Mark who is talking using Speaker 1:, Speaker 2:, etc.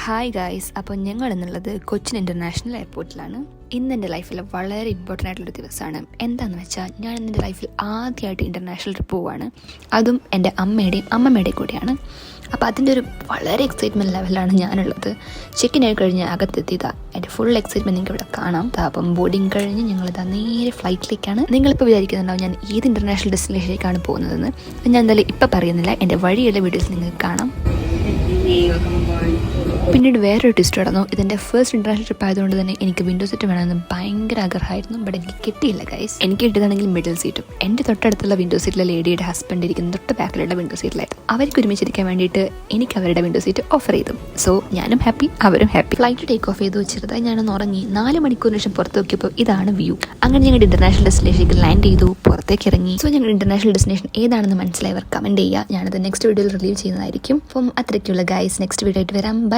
Speaker 1: Hi guys, അപ്പോൾ ഞങ്ങൾ എന്നുള്ളത് കൊച്ചിൻ ഇൻ്റർനാഷണൽ എയർപോർട്ടിലാണ്. ഇന്ന് എൻ്റെ ലൈഫിൽ വളരെ ഇമ്പോർട്ടൻ്റ് ആയിട്ടുള്ളൊരു ദിവസമാണ്. എന്താണെന്ന് വെച്ചാൽ ഞാൻ എൻ്റെ ലൈഫിൽ ആദ്യമായിട്ട് ഇൻ്റർനാഷണൽ ട്രിപ്പ് പോവുകയാണ്. അതും എൻ്റെ അമ്മയുടെയും അമ്മമ്മയുടെയും കൂടെയാണ്. അപ്പോൾ അതിൻ്റെ ഒരു വളരെ എക്സൈറ്റ്മെൻറ്റ് ലെവലാണ് ഞാനുള്ളത്. ചെക്കിൻ ആയി കഴിഞ്ഞ് അകത്തെത്തിയതാ എൻ്റെ ഫുൾ എക്സൈറ്റ്മെൻറ്റ് നിങ്ങൾക്ക് ഇവിടെ കാണാം. അപ്പം ബോർഡിങ് കഴിഞ്ഞ് ഞങ്ങളിതാ നേരെ ഫ്ലൈറ്റിലേക്കാണ്. നിങ്ങളിപ്പോൾ വിചാരിക്കുന്നുണ്ടാവും ഞാൻ ഏത് ഇൻ്റർനാഷണൽ ഡെസ്റ്റിനേഷനിലേക്കാണ് പോകുന്നതെന്ന്. ഞാൻ എന്തായാലും ഇപ്പം പറയുന്നില്ല, എൻ്റെ വഴിയുള്ള വീഡിയോസ് നിങ്ങൾക്ക് കാണാം. പിന്നീട് വേറൊരു ട്വിസ്റ്റ് നടന്നു. ഇതിൻ്റെ ഫസ്റ്റ് ഇൻ്റർനാഷണൽ ട്രിപ്പ് ആയതുകൊണ്ട് തന്നെ എനിക്ക് വിൻഡോ സീറ്റ് വേണമെന്ന് ഭയങ്കര ആഗ്രഹമായിരുന്നു. ബട്ട് എനിക്ക് കിട്ടിയില്ല ഗൈസ്. എനിക്ക് കിട്ടിയതാണെങ്കിൽ മിഡിൽ സീറ്റും. എൻ്റെ തൊട്ടടുത്തുള്ള വിൻഡോ സീറ്റിലെ ലേഡിയുടെ ഹസ്ബൻഡ് ഇരിക്കുന്ന തൊട്ട് ബാക്കിലുള്ള വിൻഡോ സീറ്റിലായിരുന്നു. അവർക്ക് ഒരുമിച്ചിരിക്കാൻ വേണ്ടിയിട്ട് എനിക്ക് അവരുടെ വിൻഡോ സീറ്റ് ഓഫർ ചെയ്തു. സോ ഞാനും ഹാപ്പി, അവരും ഹാപ്പി. ഫ്ലൈറ്റ് ടേക്ക് ഓഫ് ചെയ്തു ചെറുതായി ഞാനൊന്ന് ഉറങ്ങി. 4 മണിക്കൂറിന് ശേഷം പുറത്ത് നോക്കിയപ്പോൾ ഇതാണ് വ്യൂ. അങ്ങനെ ഞങ്ങളുടെ ഇൻ്റർനാഷണൽ ഡെസ്റ്റിനേഷനിലേക്ക് ലാൻഡ് ചെയ്തു, പുറത്തേക്ക് ഇറങ്ങി. സോ ഞങ്ങളുടെ ഇൻ്റർനാഷണൽ ഡെസ്റ്റിനേഷൻ ഏതാണെന്ന് മനസ്സിലായവർ കമൻറ്റ് ചെയ്യുക. ഞാനത് നെക്സ്റ്റ് വീഡിയോയിൽ റിലീവ് ചെയ്യുന്നതായിരിക്കും. അപ്പം അത്രയ്ക്കുള്ള ഗൈസ്, നെക്സ്റ്റ് വീഡിയോ ആയിട്ട് വരാം. ബൈ.